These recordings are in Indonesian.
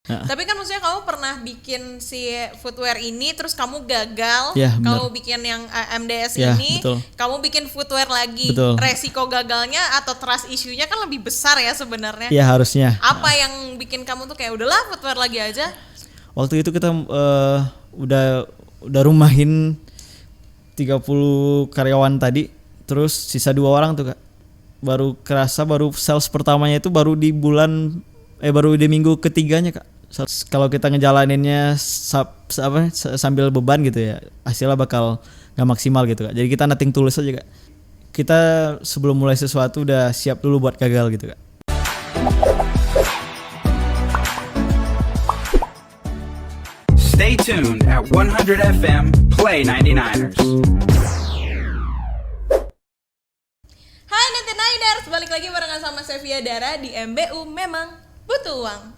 Tapi kan maksudnya kamu pernah bikin si footwear ini terus kamu gagal, kamu bikin yang MDS ini, betul. Kamu bikin footwear lagi, betul. Resiko gagalnya atau trust issue-nya kan lebih besar ya sebenarnya. Iya harusnya. Apa yang bikin kamu tuh kayak udahlah footwear lagi aja? Waktu itu kita udah rumahin 30 karyawan tadi, terus sisa 2 orang tuh Kak. Baru sales pertamanya itu baru di minggu ketiganya Kak. Kalau kita ngejalaninnya sambil beban gitu ya, hasilnya bakal gak maksimal gitu Kak. Jadi kita nothing tulus aja Kak. Kita sebelum mulai sesuatu udah siap dulu buat gagal gitu Kak. Stay tuned at 100 FM Play 99ers. Hai 99ers, balik lagi barengan sama Sevia Dara di MBU Memang Butuh Uang.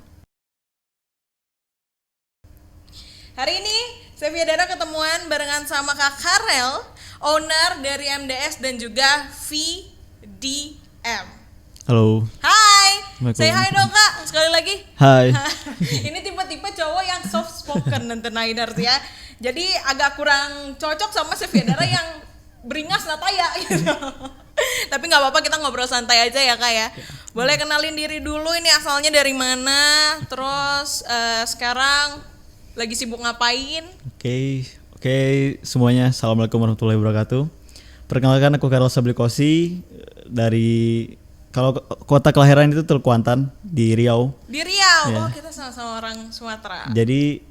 Hari ini Sevia Dara ketemuan barengan sama Kak Karel, owner dari MDS dan juga VDM. Halo. Hai. Say hi dong Kak, sekali lagi. Hai. Ini tipe-tipe cowok yang soft spoken Niners ya. Jadi agak kurang cocok sama Sevia Dara yang beringas nataya gitu. Tapi nggak apa-apa, kita ngobrol santai aja ya Kak ya. Boleh kenalin diri dulu, ini asalnya dari mana, terus sekarang lagi sibuk ngapain? Oke, semuanya. Assalamualaikum warahmatullahi wabarakatuh. Perkenalkan, aku Karel Sablikosi dari, kalau kota kelahiran itu Teluk Kuantan di Riau. Di Riau, ya. Oh kita sama-sama orang Sumatera. Jadi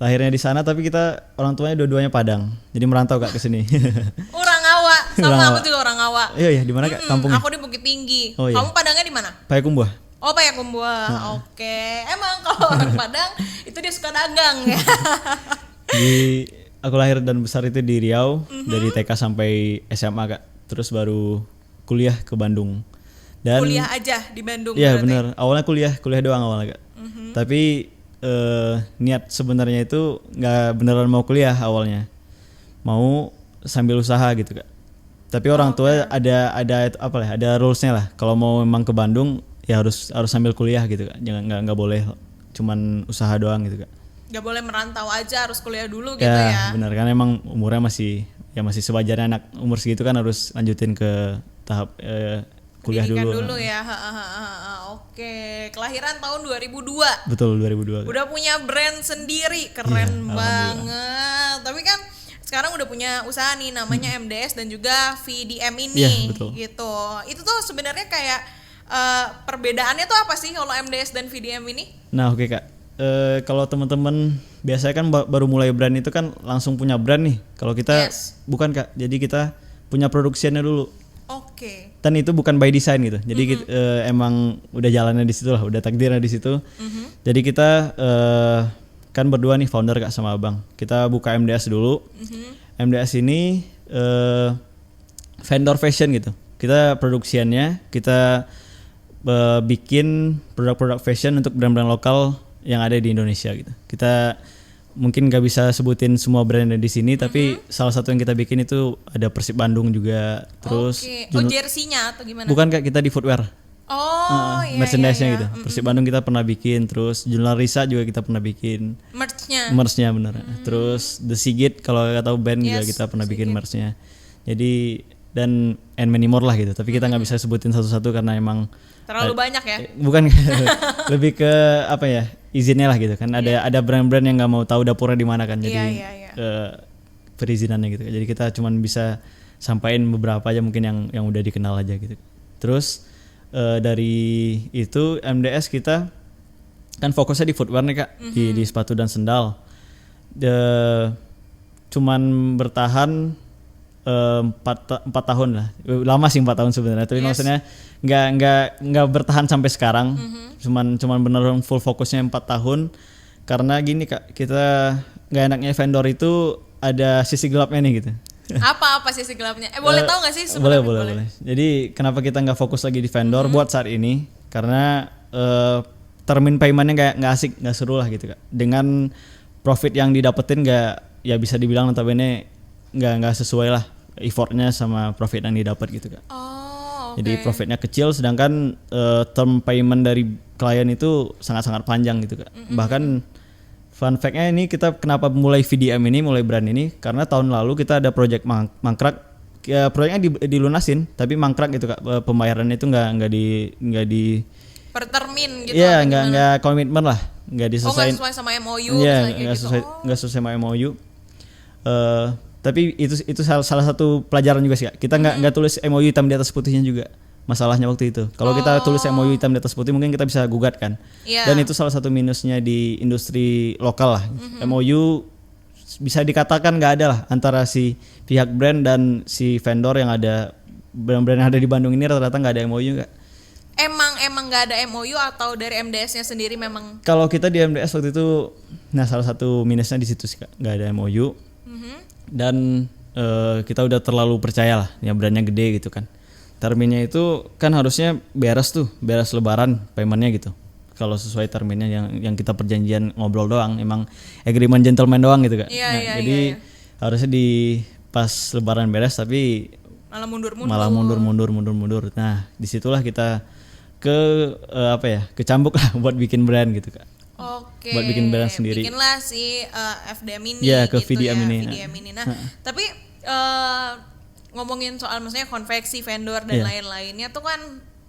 lahirnya di sana, tapi kita orang tuanya dua-duanya Padang. Jadi merantau Kak ke sini. Orang Awa, sama aku juga orang Awa. Iya, di mana Kak kampungnya? Aku di Bukit Tinggi. Oh, iya. Kamu Padangnya di mana? Payakumbuh. Oh Payakumbuh. Oke. Emang kalau orang Padang itu dia suka dagang ya. Aku lahir dan besar itu di Riau, dari TK sampai SMA Kak. Terus baru kuliah ke Bandung. Dan kuliah aja di Bandung. Iya benar. Awalnya kuliah doang awalnya Kak. Tapi niat sebenarnya itu nggak beneran mau kuliah awalnya, mau sambil usaha gitu Kak. Tapi orang tua ada rulesnya lah. Kalau mau memang ke Bandung ya harus sambil kuliah gitu Kak. Jangan nggak boleh cuman usaha doang gitu Kak. Nggak boleh merantau aja, harus kuliah dulu gitu ya. Benar, kan emang umurnya masih sewajarnya, anak umur segitu kan harus lanjutin ke tahap kuliah dulu ya. Oke, kelahiran tahun 2002. Betul, 2002. Udah punya brand sendiri, keren banget. Tapi kan sekarang udah punya usaha nih namanya MDS dan juga VDM ini. Betul. Gitu. Itu tuh sebenarnya kayak perbedaannya tuh apa sih kalau MDS dan VDM ini? Nah, oke Kak. Kalau teman-teman biasanya kan baru mulai brand itu kan langsung punya brand nih. Kalau kita bukan Kak. Jadi kita punya produksiannya dulu. Oke. Dan itu bukan by design gitu. Jadi kita, emang udah jalannya di situ lah, udah takdirnya di situ. Jadi kita kan berdua nih founder Kak sama Abang. Kita buka MDS dulu. MDS ini vendor fashion gitu. Kita produksiannya, kita bikin produk-produk fashion untuk brand-brand lokal yang ada di Indonesia gitu. Kita mungkin gak bisa sebutin semua brand di sini, tapi salah satu yang kita bikin itu ada Persib Bandung juga. Terus jersey-nya atau gimana? Bukan Kak, kita di footwear. Iya, merchandise-nya gitu. Persib Bandung kita pernah bikin, terus Jurnal Risa juga kita pernah bikin. Merch-nya benar. Terus The Sigit, kalau nggak tahu band juga kita pernah bikin merch-nya. Jadi dan many more lah gitu. Tapi kita nggak bisa sebutin satu-satu karena emang terlalu banyak ya. Bukan lebih ke apa ya, izinnya lah gitu kan. Ada brand-brand yang nggak mau tahu dapurnya di mana kan. Jadi perizinannya gitu. Jadi kita cuman bisa sampaikan beberapa aja mungkin yang udah dikenal aja gitu. Terus dari itu MDS kita kan fokusnya di footwear nih Kak, di sepatu dan sendal. Cuman bertahan 4 tahun lah, lama sih 4 tahun sebenarnya, tapi maksudnya nggak bertahan sampai sekarang. Cuman beneran full fokusnya 4 tahun karena gini Kak, kita nggak enaknya vendor itu ada sisi gelapnya nih gitu. Apa sisi gelapnya? Boleh tahu nggak sih sebenarnya? Boleh. Jadi kenapa kita nggak fokus lagi di vendor buat saat ini? Karena termin paymentnya nggak asik, nggak seru lah gitu Kak. Dengan profit yang didapetin nggak, ya bisa dibilang notabene nggak sesuai lah effortnya sama profit yang didapat gitu Kak. Okay. Jadi profitnya kecil, sedangkan term payment dari klien itu sangat-sangat panjang gitu Kak. Bahkan fun fact-nya ini kita kenapa mulai VDM ini, mulai brand ini karena tahun lalu kita ada project mangkrak, ya proyeknya dilunasin tapi mangkrak gitu Kak. Pembayarannya itu nggak di Per termin gitu. Iya, atau gimana? nggak komitmen lah, nggak nggak diselesain. sesuai sama MOU. Iya, misalnya kayak nggak gitu. sesuai sama MOU. Tapi itu salah satu pelajaran juga sih Kak. Kita nggak tulis MOU hitam di atas putihnya juga. Masalahnya waktu itu. Kalau kita tulis MOU hitam di atas putih mungkin kita bisa gugat kan. Iya. Dan itu salah satu minusnya di industri lokal lah. MOU bisa dikatakan nggak ada lah antara si pihak brand dan si vendor yang ada. Brand-brand yang ada di Bandung ini rata-rata nggak ada MOU Kak. Emang nggak ada MOU atau dari MDS-nya sendiri memang? Kalau kita di MDS waktu itu, nah salah satu minusnya di situ sih Kak, nggak ada MOU. Dan kita udah terlalu percaya lah, ya brandnya gede gitu kan. Terminnya itu kan harusnya beres lebaran paymentnya gitu. Kalau sesuai terminnya yang kita perjanjian ngobrol doang, emang agreement gentleman doang gitu Kak. Iya, Jadi harusnya di pas lebaran beres tapi Malah mundur. Nah disitulah kita kecambuk lah buat bikin brand gitu Kak. Oke. Buat bikin brand sendiri. Bikinlah si FDM ini. Iya, ke gitu VDM ya, ini. VDM ini. Nah, tapi ngomongin soal maksudnya konveksi, vendor dan Iya. lain-lainnya tuh kan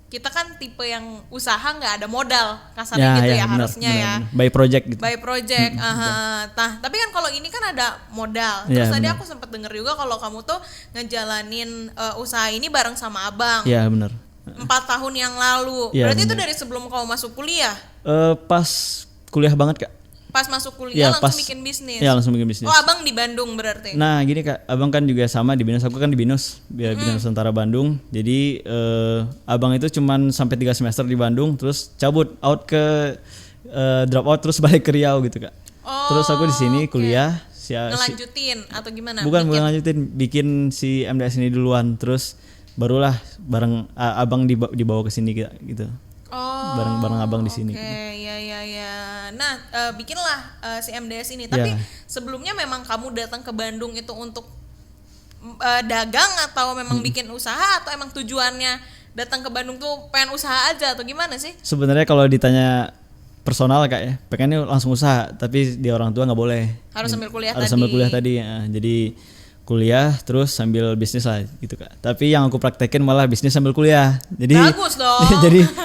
kita kan tipe yang usaha nggak ada modal kasarnya gitu ya benar, harusnya ya. benar. By project gitu. By project, nah tapi kan kalau ini kan ada modal. Terus Iya, tadi benar. aku sempat denger juga kalau kamu tuh ngejalanin usaha ini bareng sama abang. Iya benar. 4 tahun yang lalu. Iya, Berarti itu benar. dari sebelum kamu masuk kuliah. Pas kuliah banget Kak. Pas masuk kuliah Iya, langsung pas- bikin bisnis. Iya langsung bikin bisnis. Oh, abang di Bandung berarti. Nah gini Kak, abang kan juga sama di Binus, aku kan di Binus, Binus Nusantara Bandung. Jadi abang itu cuman sampai 3 semester di Bandung, terus cabut out ke drop out terus balik ke Riau gitu Kak. Oh, Terus aku di sini oke. kuliah, Ngelanjutin atau gimana? bukan Bikin- lanjutin, bikin si MDS ini duluan, terus barulah bareng abang dibawa ke sini gitu. Oh, bareng abang di sini. Oke, ya. Nah, bikinlah si MDS ini. Tapi Ya. sebelumnya memang kamu datang ke Bandung itu untuk dagang atau memang bikin usaha atau emang tujuannya datang ke Bandung tuh pengen usaha aja atau gimana sih? Sebenarnya kalau ditanya personal Kak ya, pengennya langsung usaha, tapi di orang tua nggak boleh. Harus sambil kuliah Harus tadi. sambil kuliah tadi ya. Jadi kuliah terus sambil bisnis lah gitu Kak. Tapi yang aku praktekin malah bisnis sambil kuliah. Jadi Bagus dong.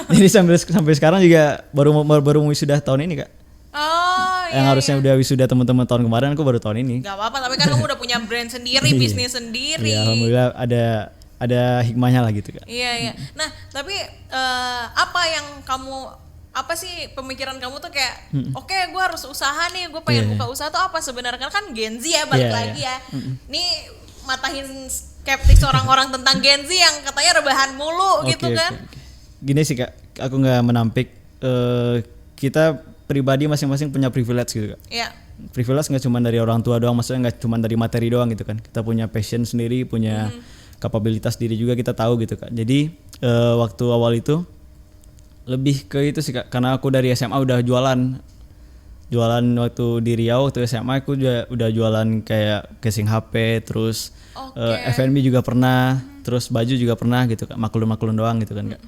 jadi sampai sekarang juga baru wisuda tahun ini Kak. Oh, Yang harusnya udah wisuda teman-teman tahun kemarin, aku baru tahun ini. Gak apa-apa, tapi kan kamu udah punya brand sendiri, Iya. bisnis sendiri. Iya, alhamdulillah ada hikmahnya lah gitu Kak. Iya. Nah, tapi apa sih pemikiran kamu tuh kayak, oke, gue harus usaha nih, gue pengen Iya. buka usaha tuh apa sebenarnya? Kan Gen Z ya, balik Iya, lagi ya. Nih matahin skeptis orang-orang tentang Gen Z yang katanya rebahan mulu gitu kan. Oke. Gini sih Kak, aku nggak menampik. Kita pribadi masing-masing punya privilege gitu Kak. Iya. Privilege nggak cuma dari orang tua doang, maksudnya nggak cuma dari materi doang gitu kan. Kita punya passion sendiri, punya kapabilitas diri juga kita tahu gitu Kak. Jadi waktu awal itu lebih ke itu sih Kak, karena aku dari SMA udah jualan waktu di Riau, waktu SMA aku udah jualan kayak casing HP, terus F&B juga pernah, terus baju juga pernah gitu Kak, maklun doang gitu kan Kak.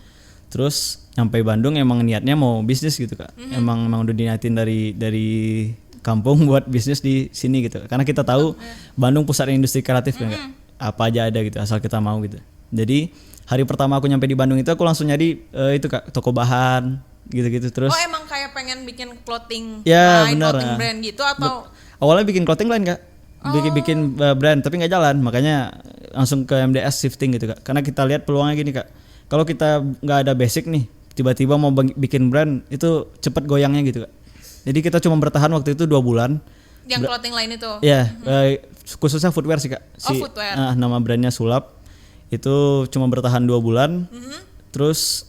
Terus sampai Bandung emang niatnya mau bisnis gitu Kak. Emang udah diniatin dari kampung buat bisnis di sini gitu. Karena kita tahu Bandung pusat industri kreatif kan Kak. Apa aja ada gitu asal kita mau gitu. Jadi hari pertama aku nyampe di Bandung itu aku langsung nyari itu Kak, toko bahan gitu-gitu terus. Oh, emang kayak pengen bikin clothing Ya, line, benar. clothing brand gitu atau Awalnya bikin clothing line Kak. Bikin brand tapi nggak jalan, makanya langsung ke MDS shifting gitu Kak. Karena kita lihat peluangnya gini Kak. Kalau kita nggak ada basic nih, tiba-tiba mau bikin brand itu cepet goyangnya gitu Kak. Jadi kita cuma bertahan waktu itu 2 bulan. yang clothing line itu? Ya, khususnya footwear sih Kak. Footwear. Nama brandnya Sulap. Itu cuma bertahan 2 bulan. Terus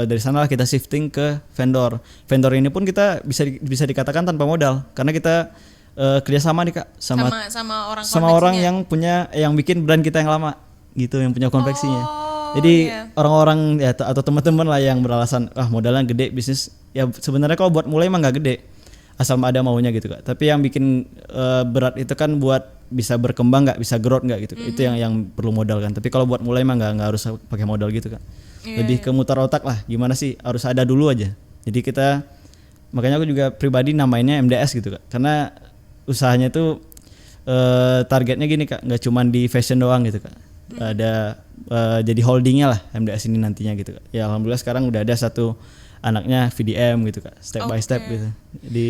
dari sana lah kita shifting ke vendor. Vendor ini pun kita bisa dikatakan tanpa modal, karena kita kerjasama nih Kak sama orang sama orang konveksinya. yang bikin brand kita yang lama gitu, yang punya konveksinya. Oh, Jadi iya. orang-orang ya atau teman-teman lah yang beralasan modalnya gede bisnis, ya sebenarnya kalau buat mulai emang nggak gede, asal ada maunya gitu Kak. Tapi yang bikin berat itu kan buat bisa berkembang nggak, bisa growth nggak gitu. Itu yang perlu modal kan. Tapi kalau buat mulai emang nggak harus pakai modal gitu Kak. Lebih ke mutar otak lah, gimana sih, harus ada dulu aja. Jadi makanya aku juga pribadi namainnya MDS gitu Kak. Karena usahanya tuh targetnya gini Kak, nggak cuma di fashion doang gitu Kak. Ada jadi holdingnya lah MDS ini nantinya gitu Kak. Ya alhamdulillah sekarang udah ada satu anaknya VDM gitu Kak, step by step gitu. Jadi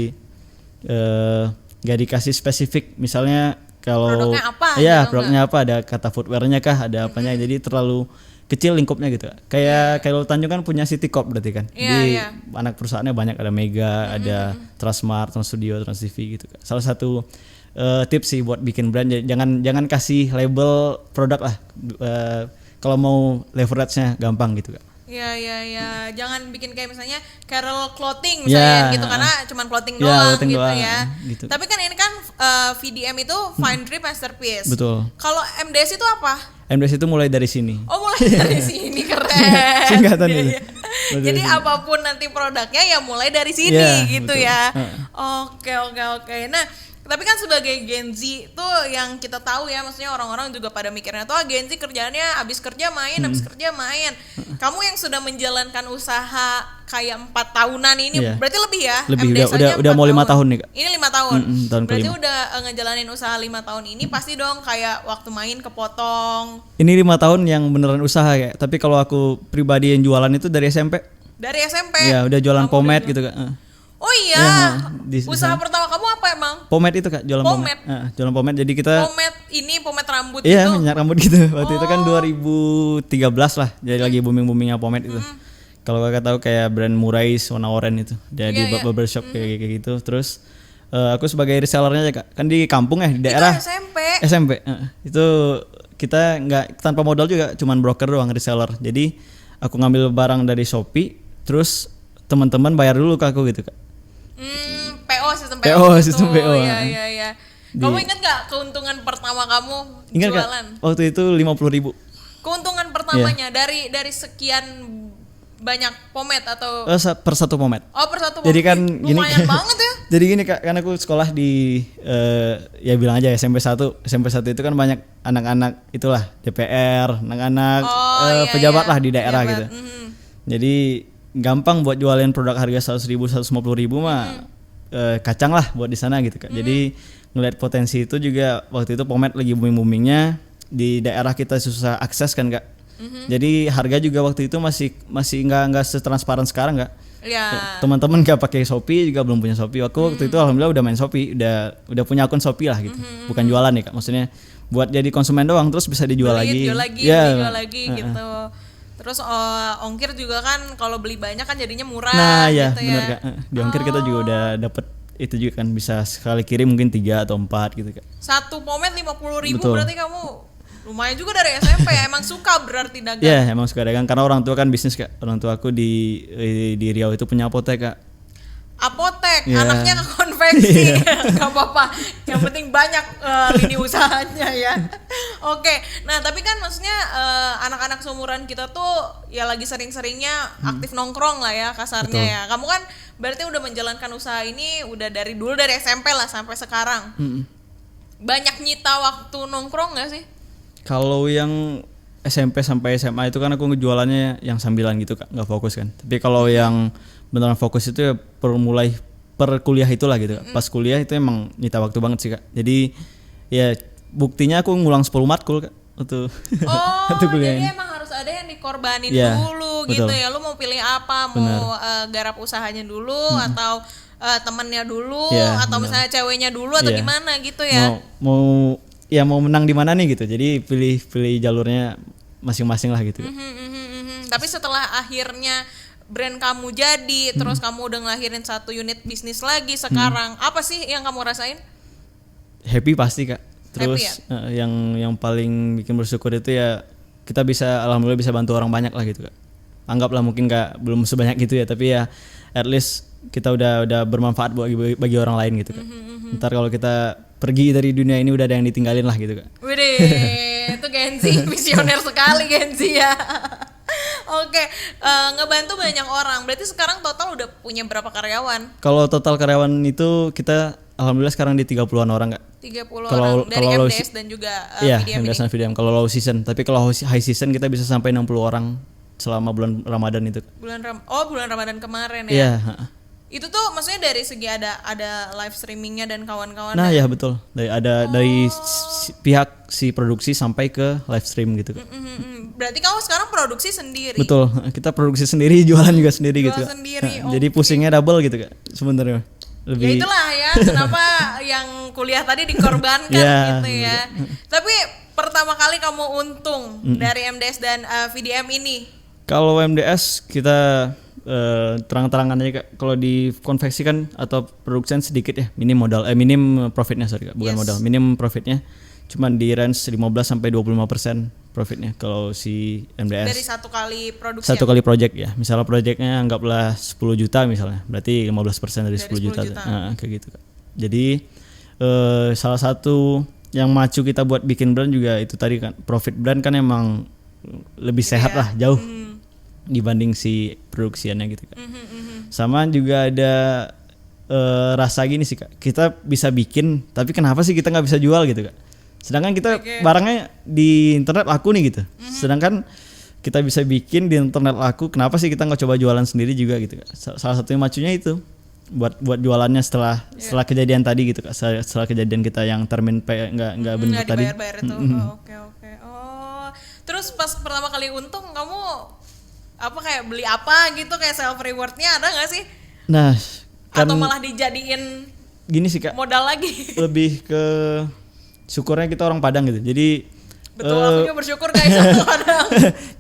nggak dikasih spesifik misalnya kalau Produknya apa ya gitu, produknya apa, ada kata footwearnya kah, ada apanya, jadi terlalu kecil lingkupnya gitu Kak. Kayak Kairul Tanjung kan punya City Corp berarti kan. Di anak perusahaannya banyak, ada Mega, ada Transmart, Trans Studio, Trans TV gitu Kak. Salah satu tips sih buat bikin brand, jangan kasih label produk lah. Kalau mau leverage-nya gampang gitu Kak. Ya, jangan bikin kayak misalnya Carol Clothing misalnya gitu, karena cuman clothing doang clothing gitu doang, ya. gitu. Tapi kan ini kan VDM itu Fine Drip Masterpiece. Betul. Kalau MDS itu apa? MDS itu mulai dari sini. Oh, mulai dari sini, keren. Singkatan Iya, itu. iya. Jadi apapun nanti produknya ya mulai dari sini gitu betul. ya. Oke. Nah, tapi kan sebagai Gen Z tuh yang kita tahu ya, maksudnya orang-orang juga pada mikirnya tuh Gen Z kerjaannya habis kerja main. Kamu yang sudah menjalankan usaha kayak 4 tahunan ini, berarti lebih ya? Lebih, MDS-nya udah mau 5 tahun nih Kak. Ini 5 tahun. Tahun Berarti kelima. udah ngejalanin usaha 5 tahun ini pasti dong kayak waktu main kepotong. Ini 5 tahun yang beneran usaha ya. Tapi kalau aku pribadi yang jualan itu dari SMP. Dari SMP? Ya udah jualan Kamu pomade udah gitu Kak. Oh iya, di usaha sana. pertama kamu apa emang? Pomade itu Kak, jualan Pomade? pomade. Jualan pomade, jadi kita Pomade rambut iya, gitu? minyak rambut gitu. Waktu itu kan 2013 lah, jadi lagi booming-boomingnya pomade itu. Kalau Kakak tahu kayak brand Murais warna oranye itu, jadi barbershop kayak gitu. Terus aku sebagai resellernya aja Kak, kan di kampung ya, di daerah. Itu SMP. Itu kita nggak tanpa modal juga, cuman broker doang, reseller. Jadi aku ngambil barang dari Shopee, terus teman-teman bayar dulu ke aku gitu Kak. Sistem PO, gitu. sistem PO. Iya. Kamu ingat gak keuntungan pertama kamu Ingat Kak, jualan? waktu itu 50.000. Keuntungan pertamanya dari sekian banyak pomade atau Per satu pomade. per satu Jadi pomade? kan gini, lumayan banget ya. Jadi gini Kak, kan aku sekolah di ya bilang aja SMP 1 itu kan banyak anak-anak itulah DPR, anak-anak pejabat lah di daerah gitu. Jadi gampang buat jualin produk harga 100.000, 150.000 mah kacang lah buat di sana gitu Kak. Jadi ngeliat potensi itu juga, waktu itu pomade lagi booming-boomingnya, di daerah kita susah akses kan Kak. Jadi harga juga waktu itu masih nggak setransparan sekarang Kak. Ya. Teman-teman nggak pakai Shopee juga, belum punya Shopee. Aku waktu itu alhamdulillah udah main Shopee, udah punya akun Shopee lah gitu. Bukan jualan nih Kak, maksudnya buat jadi konsumen doang, terus bisa dijual lagi. Dijual lagi gitu. Terus ongkir juga kan kalau beli banyak kan jadinya murah. Nah ya gitu benar ya. Kak. Di ongkir kita juga udah dapet itu juga kan, bisa sekali kirim mungkin 3 atau 4 gitu Kak. Satu pomade 50.000, Betul. berarti kamu lumayan juga dari SMP ya. Emang suka berarti dagang. Ya emang suka dagang, karena orang tua kan bisnis Kak. Orang tua aku di Riau itu punya apotek Kak. Apotek, Ya. anaknya ke konveksi. Gak apa-apa, yang penting banyak lini usahanya ya. Oke, nah tapi kan maksudnya anak-anak seumuran kita tuh ya lagi sering-seringnya aktif nongkrong lah ya kasarnya. Betul. Ya. Kamu kan berarti udah menjalankan usaha ini udah dari SMP lah sampai sekarang. Banyak nyita waktu nongkrong gak sih? Kalau yang SMP sampai SMA itu kan aku ngejualannya yang sambilan gitu Kak, nggak fokus kan. Tapi kalau yang beneran fokus itu ya per kuliah itulah gitu Kak. Pas kuliah itu emang nyita waktu banget sih Kak. Jadi ya buktinya aku ngulang 10 matkul Kak waktu waktu kuliah jadi ini. emang harus ada yang dikorbanin Ya, dulu betul. gitu ya. Lu mau pilih apa? Mau garap usahanya dulu atau temennya dulu atau misalnya ceweknya dulu atau Iya. gimana gitu ya? Mau menang di mana nih gitu. Jadi pilih jalurnya masing-masing lah gitu Kak. Tapi setelah akhirnya brand kamu jadi, terus kamu udah ngelahirin satu unit bisnis lagi sekarang, apa sih yang kamu rasain? Happy pasti Kak. Terus Happy ya? yang paling bikin bersyukur itu ya kita alhamdulillah bisa bantu orang banyak lah gitu Kak. Anggaplah mungkin belum sebanyak gitu ya, tapi ya at least kita udah bermanfaat bagi orang lain gitu Kak. Ntar kalau kita pergi dari dunia ini udah ada yang ditinggalin lah gitu Kak. Widih, itu Gen Z, visioner sekali Gen Z ya. Oke, ngebantu banyak orang. Berarti sekarang total udah punya berapa karyawan? Kalau total karyawan itu kita alhamdulillah sekarang di 30-an orang Kak. 30 Kalau- orang dari kalau MDS dan juga Iya, VDM MDS ini. dan VDM. Kalau low season, tapi kalau high season kita bisa sampai 60 orang selama bulan Ramadan itu. bulan Ramadan kemarin ya. Iya. Itu tuh maksudnya dari segi ada live streamingnya dan kawan-kawan. Nah ya betul, dari pihak si produksi sampai ke live stream gitu kan. Berarti kamu sekarang produksi sendiri. Betul, kita produksi sendiri, jualan juga sendiri Jual gitu Kak. sendiri, Jadi pusingnya double gitu Kak sebenarnya. Ya Lebih itulah ya kenapa yang kuliah tadi dikorbankan Ya, gitu ya. Tapi pertama kali kamu untung dari MDS dan VDM ini. kalau MDS kita terang-terangan aja Kak, kalau di konveksi kan atau production sedikit ya, minim profitnya sorry Kak, bukan Yes. modal, minim profitnya, cuman di range 15 sampai 25% profitnya kalau si MDS. Dari satu kali produksi. Satu kali project ya, misalnya projectnya anggaplah 10 juta misalnya, berarti 15% dari 10 juta. 10 juta. Nah, kayak gitu Kak. Jadi salah satu yang macu kita buat bikin brand juga itu tadi kan, profit brand kan emang lebih sehat lah jauh dibanding si produksiannya gitu Kak. Sama juga ada rasa gini sih Kak, kita bisa bikin tapi kenapa sih kita nggak bisa jual gitu Kak. Sedangkan kita barangnya di internet laku nih gitu. Sedangkan kita bisa bikin di internet laku, kenapa sih kita nggak coba jualan sendiri juga gitu Kak. Salah satunya macunya itu buat jualannya setelah kejadian tadi gitu Kak. Setelah kejadian kita yang termin nggak benar Nggak tadi. dibayar itu. Oke. Oh, terus pas pertama kali untung kamu apa kayak beli apa gitu kayak self rewardnya ada nggak sih? Nah, kan Atau malah dijadiin gini sih Kak, modal lagi? lebih ke syukurnya kita orang Padang gitu. Jadi Betul, aku juga bersyukur guys sama Padang.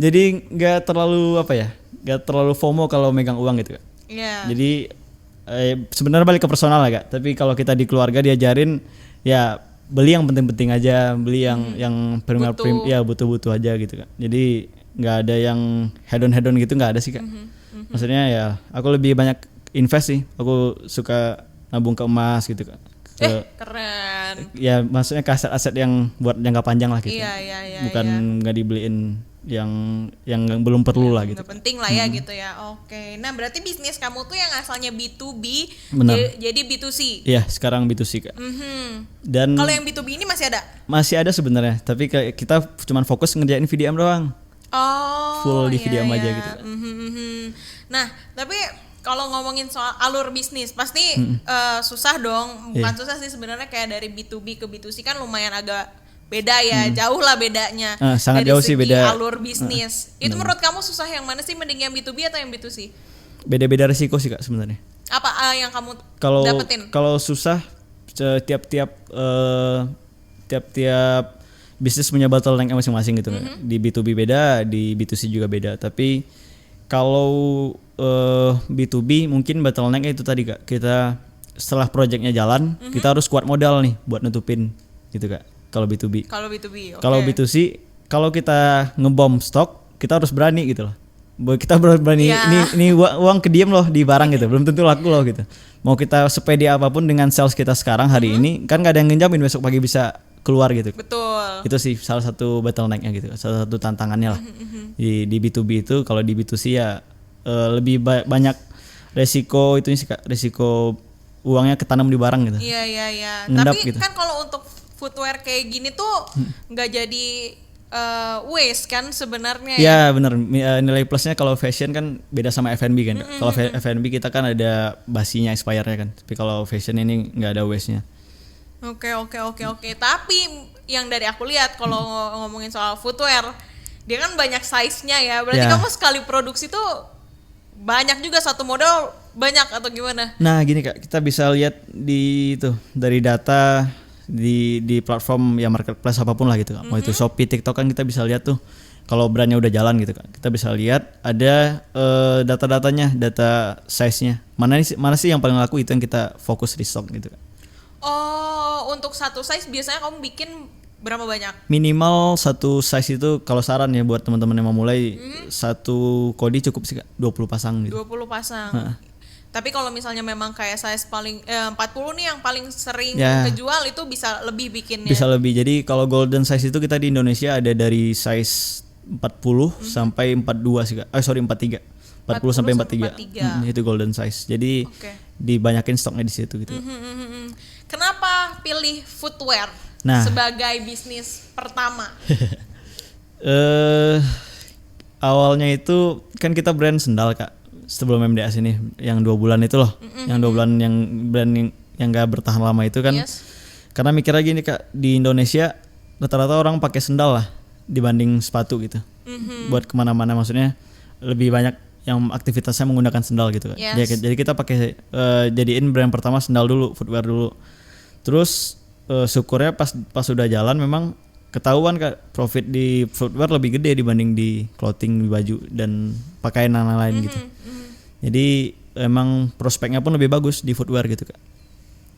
jadi nggak terlalu nggak terlalu FOMO kalau megang uang gitu Kak. Iya. Jadi sebenarnya balik ke personal lah Kak. Tapi kalau kita di keluarga diajarin ya beli yang penting-penting aja, beli yang butuh-butuh aja gitu Kak. Jadi nggak ada yang hedon gitu, nggak ada sih Kak. Maksudnya ya aku lebih banyak invest sih. Aku suka nabung ke emas gitu Kak. Keren. Ya maksudnya ke aset-aset yang buat jangka panjang lah gitu. Iya. Bukan nggak dibeliin yang belum perlu lah gitu. Nggak penting lah ya gitu ya. Oke. Nah, berarti bisnis kamu tuh yang asalnya B2B Benar. jadi B2C. Iya, sekarang B2C Kak. Dan Kalau yang B2B ini masih ada? masih ada sebenarnya, tapi kita cuman fokus ngerjain VDM doang. Oh. Full di iya, VDM aja iya. gitu. Nah, tapi kalau ngomongin soal alur bisnis pasti susah dong. Bukan susah sih sebenarnya, kayak dari B2B ke B2C kan lumayan agak beda ya, jauh lah bedanya. Sangat dari jauh sih segi beda. alur bisnis. Itu menurut kamu susah yang mana sih, mending yang B2B atau yang B2C? Beda-beda resiko sih Kak sebenarnya. Apa yang kamu Kalau dapetin? kalau susah tiap-tiap bisnis punya bottleneck masing-masing gitu Kak. Di B2B beda, di B2C juga beda. Tapi kalau B2B mungkin bottlenecknya itu tadi Kak. Kita setelah projectnya jalan, kita harus kuat modal nih buat nutupin gitu Kak. Kalau B2B. Kalau B2B, oke. Kalau B2C, kalau kita ngebom stok, kita harus berani gitu loh. Kita berani, ini uang kediem loh di barang gitu, belum tentu laku loh gitu. Mau kita sepede apapun dengan sales kita sekarang hari ini, kan gak ada yang ngejamin besok pagi bisa keluar gitu. Betul. Itu sih salah satu bottlenecknya gitu, salah satu tantangannya lah. Di B2B itu, kalau di B2C ya lebih banyak resiko itu sih Kak, resiko uangnya ketanam di barang gitu. Iya. Ngendap Tapi gitu. kan kalau untuk footwear kayak gini tuh nggak jadi waste kan sebenarnya Ya benar, nilai plusnya kalau fashion kan beda sama F&B kan. Kalau F&B kita kan ada basinya, expire-nya kan. Tapi kalau fashion ini nggak ada waste-nya. Oke. Tapi yang dari aku lihat kalau ngomongin soal footwear, dia kan banyak size-nya ya. Berarti Ya. kamu sekali produksi tuh banyak juga, satu model banyak atau gimana? Nah gini Kak, kita bisa lihat di itu dari data di platform ya marketplace apapun lah gitu Kak. Mau itu Shopee, TikTok kan kita bisa lihat tuh kalau brandnya udah jalan gitu Kak. Kita bisa lihat ada data-datanya, data size-nya. Mana sih yang paling laku, itu yang kita fokus di stok gitu Kak. Oh, untuk satu size biasanya kamu bikin berapa banyak? Minimal satu size itu, kalau saran ya buat teman-teman yang mau mulai, satu kodi cukup sih Kak, 20 pasang gitu. 20 pasang. Tapi kalau misalnya memang kayak size paling 40 nih yang paling sering Ya. kejual, itu bisa lebih bikinnya. Bisa lebih. Jadi kalau golden size itu kita di Indonesia ada dari size 40 sampai 42 sih Kak. 43. 40 sampai 43. 43. Itu golden size. Jadi Oke. dibanyakin stoknya di situ gitu. Kenapa pilih footwear Nah. sebagai bisnis pertama? awalnya itu kan kita brand sendal kak sebelum MDS ini yang 2 bulan itu loh, yang 2 bulan yang brand yang gak bertahan lama itu kan. Yes. Karena mikirnya gini kak, di Indonesia rata-rata orang pakai sendal lah dibanding sepatu gitu. Buat kemana-mana maksudnya lebih banyak yang aktivitasnya menggunakan sendal gitu kan. Yes. Jadi kita pakai jadiin brand pertama sendal dulu, footwear dulu. Terus syukurnya pas sudah jalan memang ketahuan kak profit di footwear lebih gede dibanding di clothing, di baju dan pakaian lain gitu. Jadi emang prospeknya pun lebih bagus di footwear gitu kak.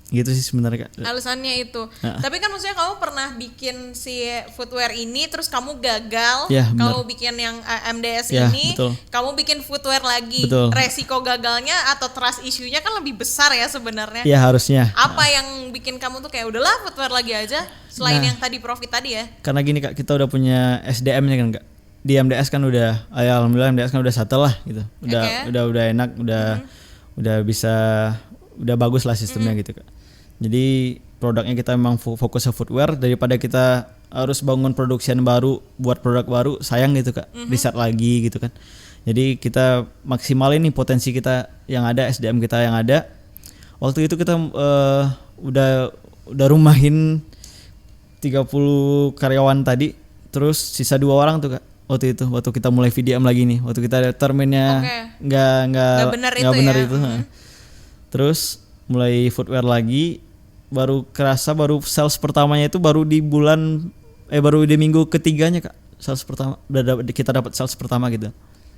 Gitu sih sebenarnya kak. Alasannya itu. Tapi kan maksudnya kamu pernah bikin si footwear ini terus kamu gagal. Ya, kamu bikin yang MDS Ya, ini, betul. kamu bikin footwear lagi. Betul. Resiko gagalnya atau trust issue-nya kan lebih besar ya sebenarnya. Ya harusnya. Apa yang bikin kamu tuh kayak udahlah footwear lagi aja selain Nah. yang tadi profit tadi ya? Karena gini kak, kita udah punya SDM-nya kan kak. Di MDS kan udah, alhamdulillah MDS kan udah settle lah gitu. Udah enak, udah bisa, udah bagus lah sistemnya gitu kak. Jadi produknya kita memang fokus ke footwear, daripada kita harus bangun production baru buat produk baru, sayang gitu kak. Riset lagi gitu kan. Jadi kita maksimalin nih potensi kita yang ada, SDM kita yang ada. Waktu itu kita udah rumahin 30 karyawan tadi, terus sisa 2 orang tuh kak. Waktu kita mulai VDM lagi nih, waktu kita terminnya nggak benar itu. Terus mulai footwear lagi, baru sales pertamanya itu baru di minggu ketiganya kak, sales pertama kita dapat sales pertama gitu.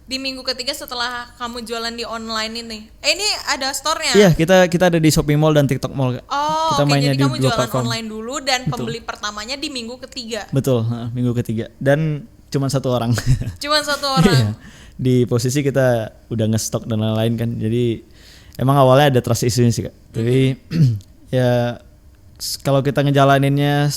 Di minggu ketiga setelah kamu jualan di online ini. Ini ada store-nya? Iya, kita ada di Shopee Mall dan TikTok Mall kak. Oh, Kita oke, mainnya jadi di kamu 2 jualan platform. online dulu dan pembeli pertamanya di minggu ketiga. Betul, minggu ketiga. Dan cuma 1 orang. Cuma 1 orang. Iya. Di posisi kita udah ngestok dan lain-lain kan. Jadi emang awalnya ada trust issue sih kak. Tapi ya kalau kita ngejalaninnya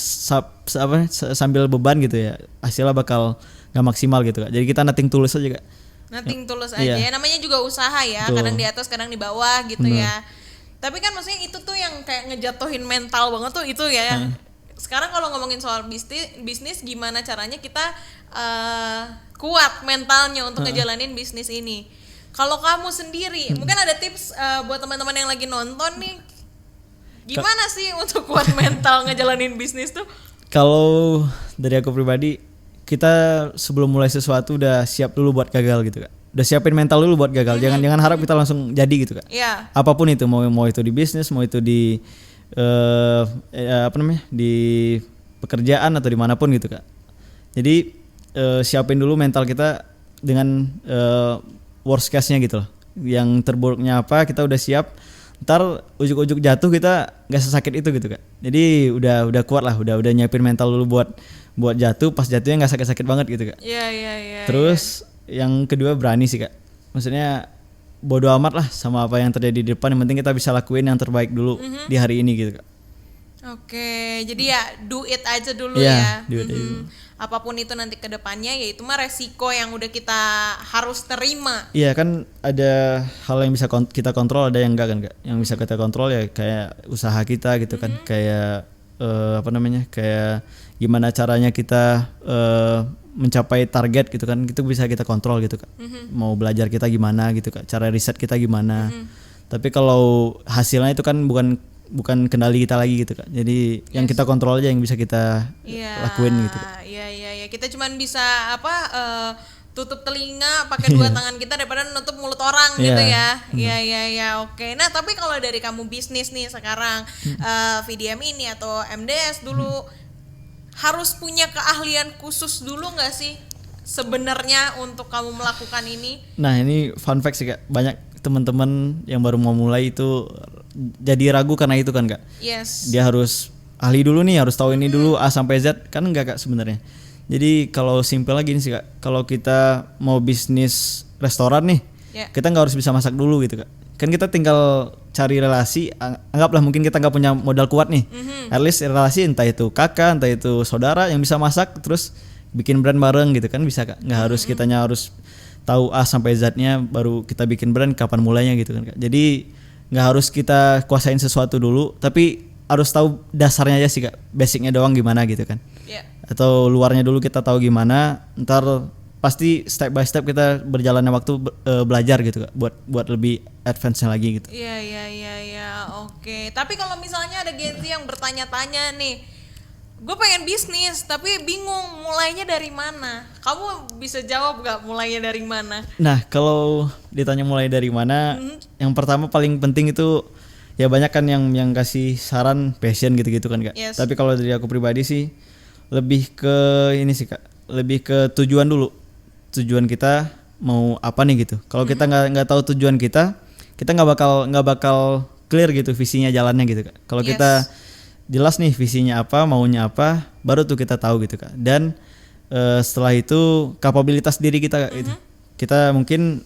sambil beban gitu ya, hasilnya bakal nggak maksimal gitu kak. Jadi kita nothing tulus aja kak. Nothing tulus aja. Iya. Namanya juga usaha ya, Betul. kadang di atas, kadang di bawah gitu ya. Tapi kan maksudnya itu tuh yang kayak ngejatuhin mental banget tuh itu ya. Sekarang kalau ngomongin soal bisnis gimana caranya kita kuat mentalnya untuk ngejalanin bisnis ini. Kalau kamu sendiri, mungkin ada tips buat teman-teman yang lagi nonton nih, gimana sih untuk kuat mental ngejalanin bisnis tuh? Kalau dari aku pribadi, kita sebelum mulai sesuatu udah siap dulu buat gagal gitu kak. Udah siapin mental dulu buat gagal. Jangan harap kita langsung jadi gitu kak. Iya. Apapun itu, mau itu di bisnis, mau itu di di pekerjaan atau dimanapun gitu kak. Jadi siapin dulu mental kita dengan worst case-nya gitu loh. Yang terburuknya apa kita udah siap. Ntar ujuk-ujuk jatuh kita nggak sesakit itu gitu kak. Jadi udah kuat lah, udah nyiapin mental dulu buat jatuh, pas jatuhnya nggak sakit-sakit banget gitu kak. Iya. Terus yang kedua berani sih kak. Maksudnya bodo amat lah sama apa yang terjadi di depan, yang penting kita bisa lakuin yang terbaik dulu di hari ini gitu kak. Oke, jadi ya do it aja dulu Iya, ya. do it aja dulu. Apapun itu nanti ke depannya, ya itu mah resiko yang udah kita harus terima. Iya kan ada hal yang bisa kita kontrol, ada yang enggak kan kak. Yang bisa kita kontrol ya kayak usaha kita gitu kan, kayak kayak gimana caranya kita mencapai target gitu kan, itu bisa kita kontrol gitu kak. Mau belajar kita gimana gitu kak, cara riset kita gimana. Tapi kalau hasilnya itu kan bukan kendali kita lagi gitu kak. Jadi yang kita kontrol aja yang bisa kita lakuin gitu kak. Iya. Kita cuman bisa tutup telinga pakai 2 tangan kita daripada nutup mulut orang gitu ya. Iya. Oke. Nah, tapi kalau dari kamu bisnis nih sekarang VDM ini atau MDS dulu, harus punya keahlian khusus dulu nggak sih sebenarnya untuk kamu melakukan ini? Nah, ini fun fact sih kak. Banyak teman-teman yang baru mau mulai itu jadi ragu karena itu kan kak. Yes. Dia harus ahli dulu nih, harus tahu ini dulu A sampai Z, kan enggak kak sebenarnya. Jadi kalau simpel lagi nih sih kak, kalau kita mau bisnis restoran nih, kita nggak harus bisa masak dulu gitu kak. Kan kita tinggal cari relasi, anggaplah mungkin kita nggak punya modal kuat nih, at least relasi entah itu kakak, entah itu saudara yang bisa masak, terus bikin brand bareng gitu kan bisa kak. Nggak harus kitanya harus tahu A sampai Z-nya baru kita bikin brand, kapan mulainya gitu kan kak. Jadi nggak harus kita kuasain sesuatu dulu, tapi harus tahu dasarnya aja sih kak, basicnya doang gimana gitu kan. Atau luarnya dulu kita tahu gimana, ntar pasti step by step kita berjalannya waktu belajar gitu Kak, buat lebih advance-nya lagi gitu. Iya, oke. Tapi kalau misalnya ada Gen Z yang bertanya-tanya nih, gue pengen bisnis tapi bingung mulainya dari mana. Kamu bisa jawab gak mulainya dari mana? Nah, kalau ditanya mulai dari mana, yang pertama paling penting itu ya banyak kan yang kasih saran passion gitu-gitu kan Kak. Yes. Tapi kalau dari aku pribadi sih lebih ke ini sih Kak, lebih ke tujuan dulu. Tujuan kita mau apa nih gitu. Kalau kita nggak tahu tujuan kita nggak bakal clear gitu visinya, jalannya gitu Kak. Kalau Yes. kita jelas nih visinya apa, maunya apa, baru tuh kita tahu gitu Kak. Dan setelah itu kapabilitas diri kita Kak, gitu. Kita mungkin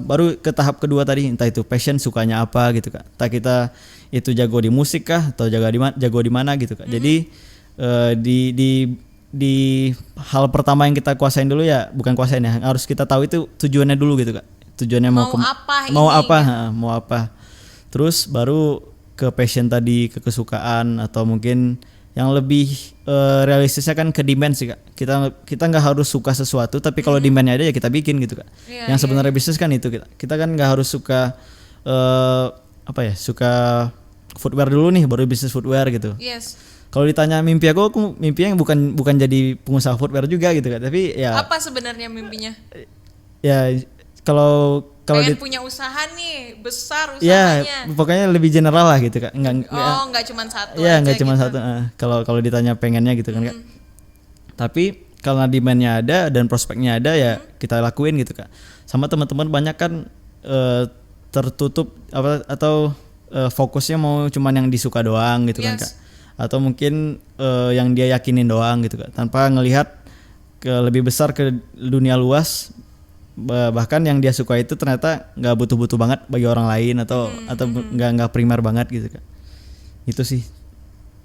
baru ke tahap kedua tadi, entah itu passion, sukanya apa gitu Kak. Entah kita itu jago di musik kah atau jago di mana gitu Kak. Jadi di hal pertama yang kita kuasain dulu ya, bukan kuasain ya, harus kita tahu itu tujuannya dulu gitu Kak. Tujuannya Mau apa. Terus baru ke passion tadi, ke kesukaan, atau mungkin yang lebih realistisnya kan ke demand sih Kak. Kita nggak harus suka sesuatu, tapi kalau demandnya ada ya kita bikin gitu Kak. Iya, Yang sebenarnya bisnis kan itu kita kan nggak harus suka suka footwear dulu nih baru bisnis footwear gitu. Yes. Kalau ditanya mimpi aku mimpinya bukan jadi pengusaha footwear juga gitu Kak. Tapi ya Apa sebenarnya mimpinya? ya kalau Pengen punya usaha nih, besar ya usahanya. pokoknya lebih general lah gitu Kak. Nggak cuma satu ya aja nggak cuma gitu. satu. Kalau ditanya pengennya gitu kan Kak. Tapi karena demandnya ada dan prospeknya ada ya kita lakuin gitu Kak. Sama teman-teman banyak kan tertutup atau fokusnya mau cuman yang disuka doang gitu kan Yes. Kak. Atau mungkin yang dia yakinin doang gitu Kak. Tanpa ngelihat ke lebih besar ke dunia luas, bahkan yang dia suka itu ternyata nggak butuh-butuh banget bagi orang lain atau nggak primer banget gitu Kak. Itu sih.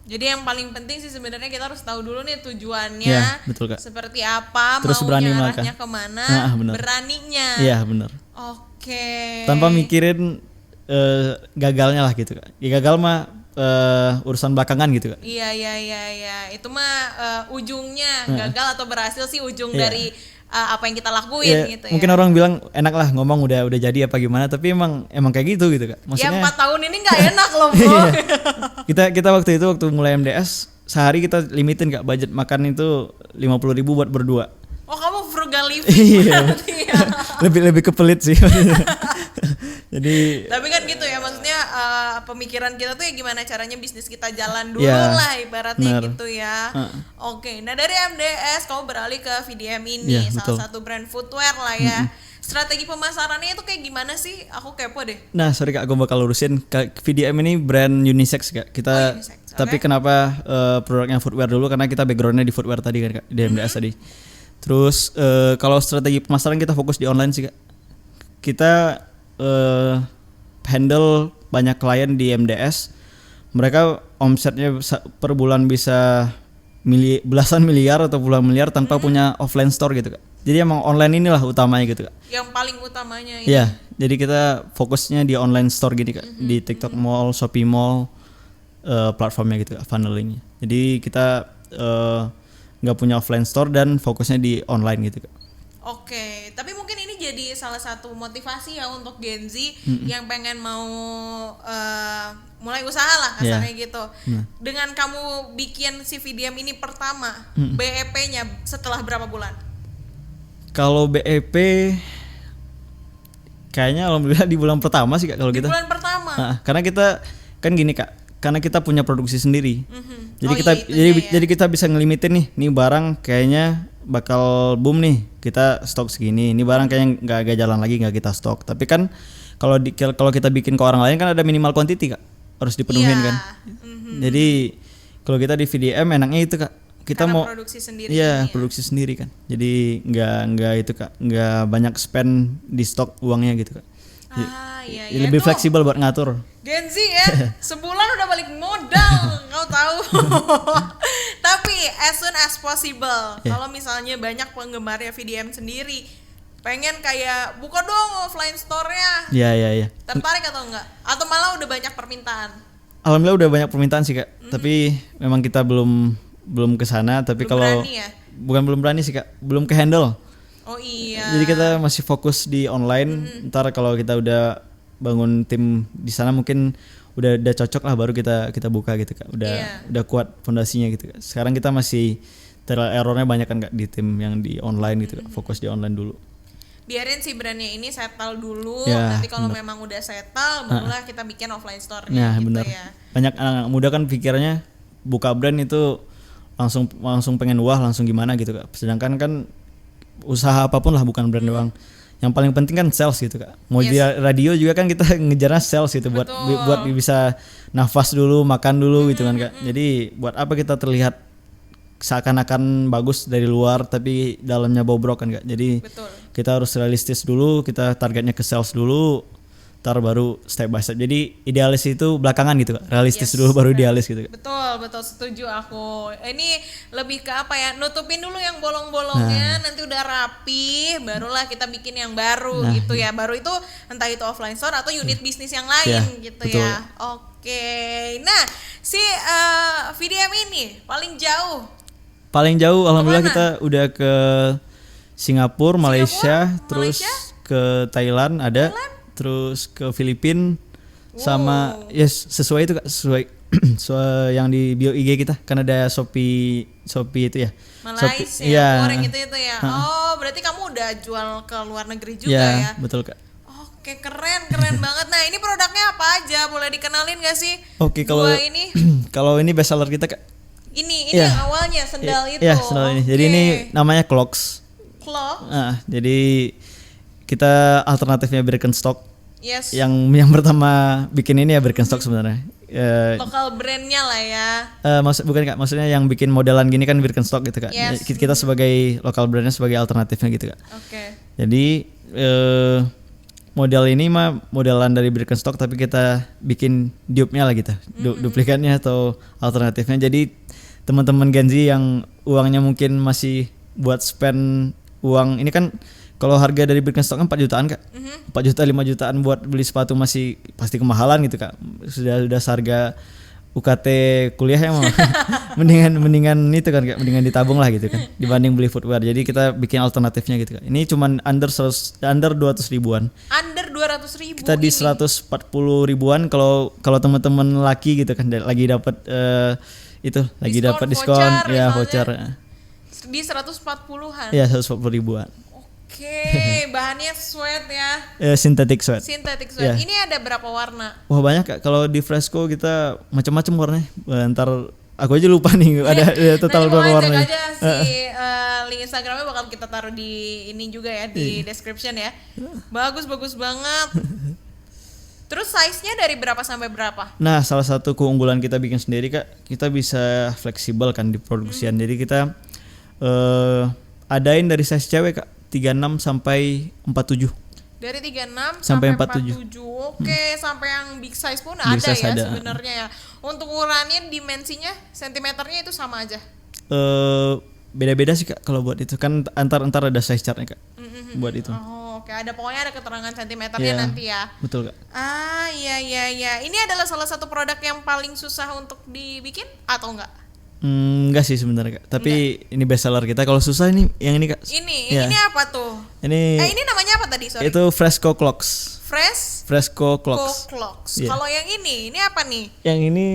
Jadi yang paling penting sih sebenarnya kita harus tahu dulu nih tujuannya, Ya, betul, Kak. seperti apa, Terus berani maunya melangkah. arahnya kemana, Benar. beraninya. Iya benar. Oke. Tanpa mikirin gagalnya lah gitu Kak. Ya gagal mah urusan belakangan gitu Kak. Iya. Itu mah ujungnya gagal atau berhasil sih ujung Iya. dari apa yang kita lakuin Ya, gitu ya. mungkin orang bilang enak lah ngomong udah jadi apa gimana, tapi emang kayak gitu Kak. Ya Maksudnya 4 tahun ini nggak enak loh bro. kita waktu mulai MDS sehari kita limitin Kak, budget makan itu 50.000 buat berdua. Oh kamu frugal living Iya. berarti ya. lebih kepelit sih. Jadi Tapi kan gitu ya, maksudnya pemikiran kita tuh ya gimana caranya bisnis kita jalan dulu Ya, lah ibaratnya bener. gitu ya. Oke, nah dari MDS kamu beralih ke VDM ini, Ya, salah betul. satu brand footwear lah ya. Strategi pemasarannya itu kayak gimana sih? Aku kepo deh. nah sorry Kak, aku bakal lurusin. VDM ini brand unisex Kak. Kita unisex, tapi oke. kenapa produknya footwear dulu, karena kita backgroundnya di footwear tadi kan Kak, di MDS tadi. Terus kalau strategi pemasaran kita fokus di online sih Kak. Kita handle banyak klien di MDS. Mereka omsetnya per bulan bisa belasan miliar atau puluhan miliar tanpa punya offline store gitu Kak. Jadi emang online inilah utamanya gitu Kak. Yang paling utamanya ini. Iya, jadi kita fokusnya di online store gini Kak, di TikTok Mall, Shopee Mall, platformnya gitu Kak, funnelingnya. Jadi kita nggak punya offline store dan fokusnya di online gitu Kak. Oke, tapi mungkin ini jadi salah satu motivasi ya untuk Gen Z yang pengen mau mulai usaha lah kasarnya gitu. Dengan kamu bikin si VDM ini pertama, BEP-nya setelah berapa bulan? Kalau BEP kayaknya alhamdulillah di bulan pertama sih Kak kalau Di kita. bulan pertama. Karena kita kan gini Kak, karena kita punya produksi sendiri. Jadi Oh kita iya, itunya ya. jadi kita bisa ngelimitin nih barang kayaknya bakal boom nih, kita stok segini. Ini barang kayaknya nggak jalan lagi, nggak kita stok. Tapi kan kalau kita bikin ke orang lain kan ada minimal quantity Kak, harus dipenuhin Iya. kan. Jadi kalau kita di VDM enaknya itu Kak, kita Karena mau produksi sendiri. iya ini ya. produksi sendiri kan. Jadi nggak itu Kak, nggak banyak spend di stok uangnya gitu Kak. Iya. Lebih Tuh, fleksibel buat ngatur. Gen Z ya, sebulan udah balik modal, kau tahu. Tapi as soon as possible, Yeah. kalau misalnya banyak penggemarnya VDM sendiri, pengen kayak buka dong offline store-nya, Iya. tertarik atau enggak? Atau malah udah banyak permintaan? Alhamdulillah udah banyak permintaan sih Kak. Tapi memang kita belum ke sana, tapi Belum kalau berani ya? bukan belum berani sih Kak, belum ke handle. Oh iya. Jadi kita masih fokus di online. Ntar kalau kita udah bangun tim di sana mungkin udah cocok lah, baru kita buka gitu Kak. Udah kuat fondasinya gitu Kak. Sekarang kita masih errornya banyak kan Kak di tim yang di online gitu Kak. Fokus di online dulu. Biarin si brandnya ini settle dulu, Ya, nanti kalau bener. memang udah settle barulah kita bikin offline store-nya Nah, gitu benar. ya. Banyak anak muda kan pikirnya buka brand itu langsung pengen wah langsung gimana gitu Kak. Sedangkan kan usaha apapun lah bukan brand doang. Yang paling penting kan sales gitu Kak. Mau di radio juga kan kita ngejarnya sales gitu buat bisa nafas dulu, makan dulu gitu kan Kak. Jadi buat apa kita terlihat seakan-akan bagus dari luar tapi dalamnya bobrok kan Kak. Jadi Betul. kita harus realistis dulu, kita targetnya ke sales dulu, ntar baru step by step. Jadi idealis itu belakangan gitu Kak. Realistis dulu baru idealis gitu Kak. Betul, setuju aku. Ini lebih ke apa ya? Nutupin dulu yang bolong-bolongnya, nanti udah rapi, barulah kita bikin yang baru gitu ya. Baru itu entah itu offline store atau unit bisnis yang lain gitu betul. ya. Oke. Nah, si VDM ini Paling jauh alhamdulillah Kemana? kita udah ke Singapura, Malaysia, terus ke Thailand ada, terus ke Filipina sama sesuai itu Kak, sesuai yang di bio IG kita kan ada Shopee itu ya. Malaysia, iya. goreng itu ya. Oh, berarti kamu udah jual ke luar negeri juga Iya, ya? betul Kak. Oke, keren banget. Nah, ini produknya apa aja? Boleh dikenalin gak sih? Oke, kalau Dua ini. kalau ini best seller kita Kak. Ini Iya. yang awalnya sendal itu. Iya, sendal ini. Jadi Oke. ini namanya Clogs. Claw. Jadi kita alternatifnya Birkenstock. Yes. Yang pertama bikin ini ya Birkenstock sebenarnya. Lokal brandnya lah ya. Bukan Kak, maksudnya yang bikin modelan gini kan Birkenstock gitu Kak. Yes. Kita sebagai lokal brandnya sebagai alternatifnya gitu Kak. Oke. Jadi model ini mah modelan dari Birkenstock tapi kita bikin dupe-nya lah gitu. Duplikatnya atau alternatifnya. Jadi teman-teman Gen Z yang uangnya mungkin masih buat spend uang ini kan kalau harga dari Birkenstock kan 4 jutaan Kak. 4 juta 5 jutaan buat beli sepatu masih pasti kemahalan gitu Kak. Sudah seharga UKT kuliah ya mah. mendingan itu kan Kak, mendingan ditabung lah gitu kan dibanding beli footwear. Jadi kita bikin alternatifnya gitu Kak. Ini cuman under 200 ribuan. Under 200.000. Kita di 140 ribuan kalau teman-teman laki gitu kan lagi dapat itu lagi Diskon, dapat diskon voucher ya misalnya. voucher. Di 140-an. Ya 140 ribuan. Oke, bahannya sweat ya. Synthetic sweat. Sintetik sweat. Ya. Ini ada berapa warna? Wah banyak Kak. Kalau di Fresco kita macam-macam warnanya. Ntar aku aja lupa nih ada total Nanti berapa pokoknya warnanya. cek aja link Instagramnya bakal kita taruh di ini juga ya di description ya. Bagus banget. Terus size-nya dari berapa sampai berapa? Nah, salah satu keunggulan kita bikin sendiri Kak, kita bisa fleksibel kan di produksian. Jadi kita adain dari size cewek Kak, 36 sampai 47. Dari 36 Sampai sampai 47. 47. Oke, sampai yang big size pun Big ada size ya ada. sebenarnya ya. Untuk ukurannya, dimensinya, sentimeternya itu sama aja. Beda-beda sih Kak kalau buat itu kan antar ada size chartnya Kak. Buat itu. Oh, oke, ada pokoknya ada keterangan sentimeternya Iya, nanti ya. Betul Kak. Ah, iya. Ini adalah salah satu produk yang paling susah untuk dibikin atau enggak? Enggak sih sebenarnya Kak. Tapi ini best seller kita. Kalau susah ini yang ini Kak. Ya. Ini apa tuh? Ini Namanya apa tadi? Sorry. itu Fresco Clogs. Fresco Clogs. Clogs. Iya. Kalau yang ini apa nih? Yang ini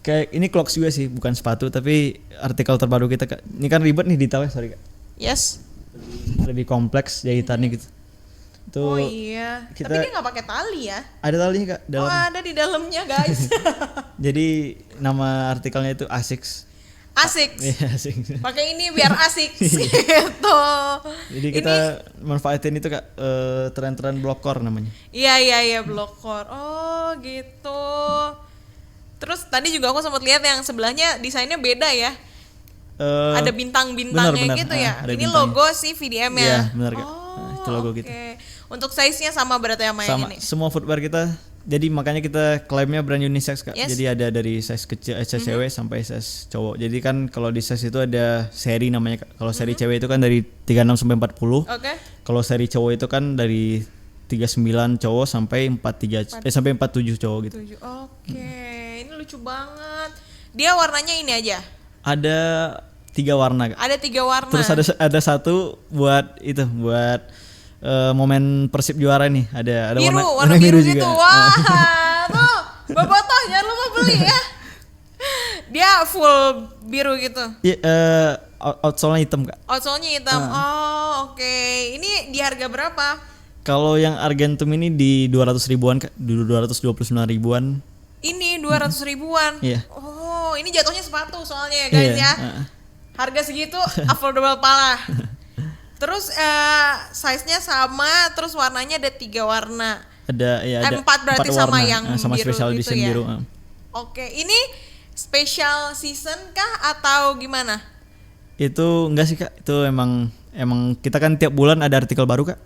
kayak ini Clogs juga sih, bukan sepatu tapi artikel terbaru kita Kak. Ini kan ribet nih detailnya, sorry Kak. Yes. Lebih kompleks jahitannya gitu. Itu Oh iya. kita- Tapi dia nggak pakai tali ya? ada talinya Kak Oh, dalam. ada di dalamnya guys. Jadi nama artikelnya itu ASICS. Asik. Iya, ASICS. Pakai ini biar asik gitu. Jadi kita manfaatin itu Kak, tren-tren blockcore namanya. Iya blokor. Oh gitu. Terus tadi juga aku sempat lihat yang sebelahnya desainnya beda ya. Ada bintang-bintangnya benar, gitu ya. ada Ini bintangnya. logo si VDM ya. Iya, benar, Kak. Oh, Itu logo kita. oke. Untuk size-nya sama berarti sama yang Sama ini. semua footwear kita. Jadi makanya kita klaimnya brand unisex Kak. Yes. Jadi ada dari size kecil, size cewek sampai size cowok. Jadi kan kalau di size itu ada seri namanya Kak. Kalau seri cewek itu kan dari 36 sampai 40. Oke. Kalau seri cowok itu kan dari 39 cowok sampai 47 cowok gitu. Oke. Ini lucu banget. Dia warnanya ini aja. Ada 3 warna Kak. Ada 3 warna. Terus ada satu buat itu buat momen Persib juara nih. Ada biru, warna biru gitu. juga. Wah, tuh Bobotoh jangan lupa beli ya. Dia full biru gitu. Iya, outsole-nya hitam Kak. Outsole-nya hitam. Oh, oke. Ini di harga berapa? Kalau yang Argentum ini di 200 ribuan Kak, di 229 ribuan. Ini 200 ribuan. Iya. Oh, ini jatuhnya sepatu soalnya ya guys Iya, ya. Harga segitu affordable parah. Terus size-nya sama, terus warnanya ada 3 warna. Ada ya ada 4 berarti 4 sama warna, yang sama biru special gitu edition ya. biru. Oke, ini special season kah atau gimana? Itu enggak sih Kak, itu emang kita kan tiap bulan ada artikel baru Kak.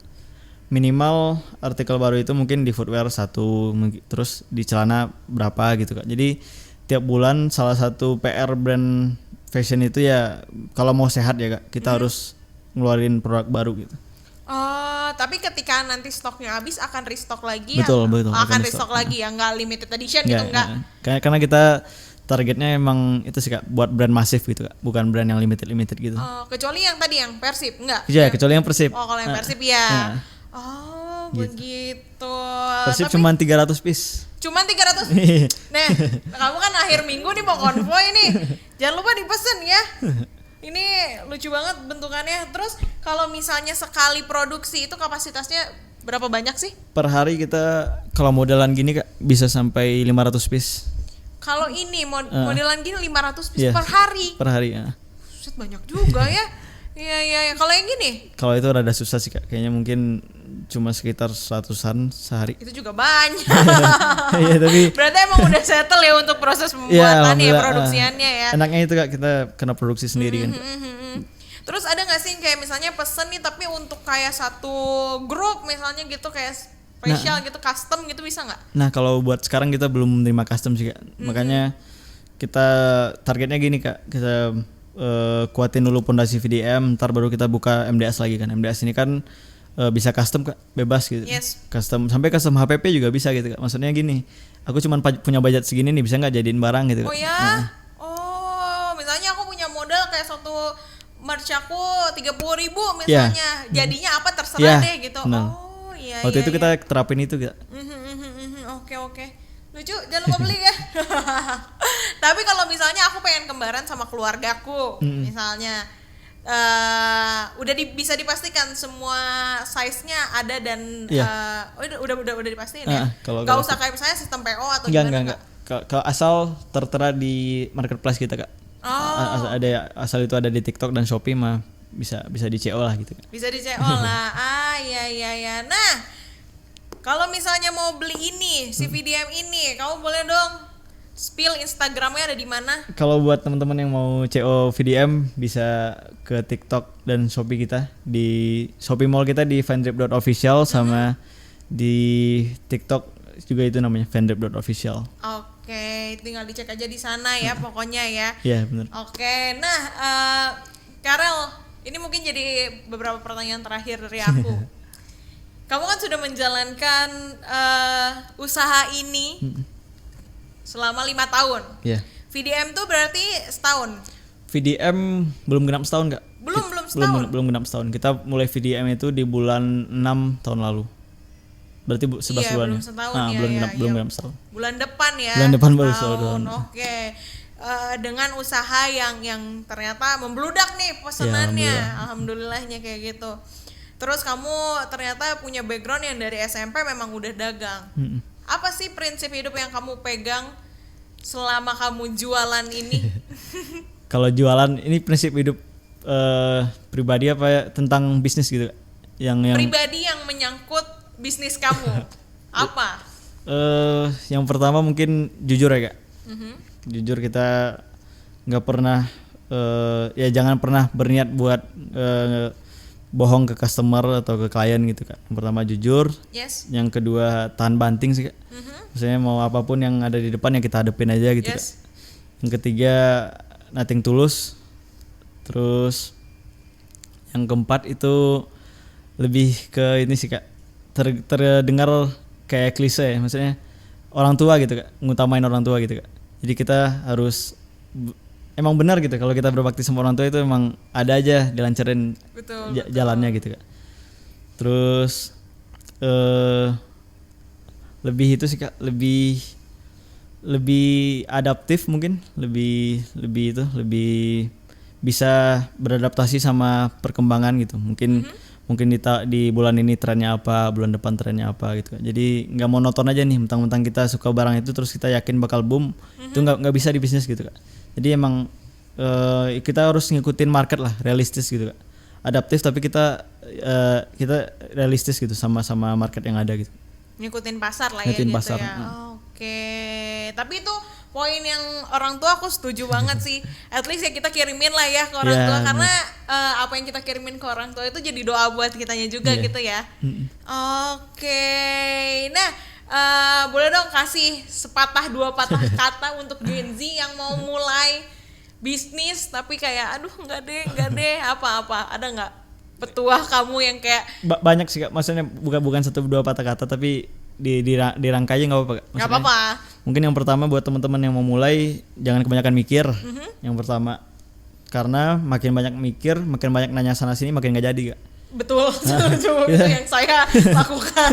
Minimal artikel baru itu mungkin di footwear 1, terus di celana berapa gitu Kak. Jadi tiap bulan salah satu PR brand fashion itu ya kalau mau sehat ya Kak, kita harus ngeluarin produk baru gitu. Oh, tapi ketika nanti stoknya habis akan restock lagi Betul, ya? betul, Akan akan restock restock. lagi ya, nggak limited edition gitu enggak? Karena kita targetnya emang itu sih Kak, buat brand masif gitu Kak, bukan brand yang limited gitu. Oh, kecuali yang tadi yang Persib enggak? Iya, kecuali yang Persib. Oh, kalau yang Persib ya. Nah. Oh, Gitu. begitu. Persib Tapi cuma 300 piece. cuman 300. Nah, kamu kan akhir minggu nih mau konvoy nih. Jangan lupa dipesen ya. Ini lucu banget bentukannya. Terus kalau misalnya sekali produksi itu kapasitasnya berapa banyak sih? Per hari kita kalau modelan gini Kak bisa sampai 500 piece. Kalau ini modelan gini 500 piece Iya, per hari. Per hari ya. Buset, banyak juga ya. Iya. Kalau yang gini Kalau itu rada susah sih Kak. Kayaknya mungkin cuma sekitar 100-an sehari. itu juga banyak. Iya, tapi Berarti emang udah settle ya untuk proses ya, pembuatannya ya, alhamdulillah, produksiannya ya. enaknya itu Kak, kita kena produksi sendiri kan Kak. Terus ada nggak sih kayak misalnya pesen nih tapi untuk kayak satu grup misalnya gitu kayak spesial gitu custom gitu bisa nggak? Nah kalau buat sekarang kita belum menerima custom sih Kak. Makanya kita targetnya gini Kak, kita kuatin dulu pondasi VDM, ntar baru kita buka MDS lagi kan. MDS ini kan bisa custom Kak, bebas gitu. Yes. Custom sampai custom HPP juga bisa gitu Kak. Maksudnya gini, aku cuma punya budget segini nih, bisa nggak jadiin barang gitu Kak. Oh ya? Oh, misalnya aku punya modal kayak satu merch aku 30.000 misalnya, jadinya apa terserah Ya, deh gitu. benar. Oh iya. Waktu iya, itu kita iya. terapin itu Kak. Oke. Lucu, jangan lupa beli ya. Tapi kalau misalnya aku pengen kembaran sama keluargaku, misalnya bisa dipastikan semua size-nya ada dan Iya. udah dipastiin ya. Kalau- Gak kalau- usah kayak misalnya sistem PO atau gimana Enggak. Kalau asal tertera di marketplace kita Kak. Oh. Asal itu ada di TikTok dan Shopee mah bisa di CO lah gitu Kak. Bisa di CO lah. Iya. Nah, kalau misalnya mau beli ini, si VDM ini, kamu boleh dong spill Instagramnya ada di mana? Kalau buat teman-teman yang mau CO VDM bisa ke TikTok dan Shopee kita, di Shopee Mall kita di fandrip.official sama di TikTok juga itu namanya fandrip.official. Oke, tinggal dicek aja di sana ya pokoknya ya. Iya benar. Oke, nah Karel, ini mungkin jadi beberapa pertanyaan terakhir dari aku. Kamu kan sudah menjalankan usaha ini selama 5 tahun. Iya. VDM tuh berarti setahun? VDM belum genap setahun Kak. Belum setahun? Belum genap setahun. Kita mulai VDM itu di bulan 6 tahun lalu. Berarti 11 bulan. belum ya? setahun Belum genap setahun. Bulan depan ya. Bulan depan baru setahun. setahun. Oke. Dengan usaha yang ternyata membludak nih pesanannya. Ya, Alhamdulillahnya kayak gitu. Terus kamu ternyata punya background yang dari SMP memang udah dagang. Apa sih prinsip hidup yang kamu pegang selama kamu jualan ini? Kalau jualan ini prinsip hidup pribadi apa ya, tentang bisnis gitu Kak? Yang Pribadi yang menyangkut bisnis kamu. Apa? Yang pertama mungkin jujur ya Kak. Jujur, kita nggak pernah ya jangan pernah berniat buat bohong ke customer atau ke klien gitu Kak. Yang pertama jujur. Yes. Yang kedua tahan banting sih Kak. Maksudnya mau apapun yang ada di depan ya kita hadepin aja gitu Kak. Yes. Yang ketiga nothing tulus. Terus yang keempat itu lebih ke ini sih Kak. Terdengar kayak klise ya, maksudnya orang tua gitu Kak, ngutamain orang tua gitu Kak. Jadi kita harus emang benar gitu kalau kita berbakti sama orang tua itu emang ada aja dilancarin Betul. jalannya gitu Kak. Terus lebih itu sih Kak, lebih adaptif mungkin, lebih bisa beradaptasi sama perkembangan gitu. Mungkin di bulan ini trennya apa, bulan depan trennya apa gitu. Jadi nggak monoton aja nih, mentang-mentang kita suka barang itu terus kita yakin bakal boom, itu nggak bisa di bisnis gitu Kak. Jadi emang kita harus ngikutin market lah, realistis gitu Kak. Adaptif tapi kita realistis gitu sama market yang ada gitu. Ngikutin pasar lah Ngikutin ya gitu pasar. ya. Oke. Tapi itu poin yang orang tua aku setuju banget sih. At least ya kita kirimin lah ya ke orang Iya, tua karena apa yang kita kirimin ke orang tua itu jadi doa buat kitanya juga Iya. gitu ya. Oke. Nah, boleh dong kasih sepatah dua patah kata untuk Gen Z yang mau mulai bisnis tapi kayak aduh enggak deh apa-apa. Ada nggak petuah kamu yang kayak Banyak sih Kak, maksudnya bukan satu dua patah kata tapi dirangkai aja nggak apa-apa Kak. nggak Maksudnya, apa-apa. mungkin yang pertama buat teman-teman yang mau mulai jangan kebanyakan mikir. Yang pertama, karena makin banyak mikir, makin banyak nanya sana sini, makin nggak jadi Kak. Betul, itu yang saya lakukan.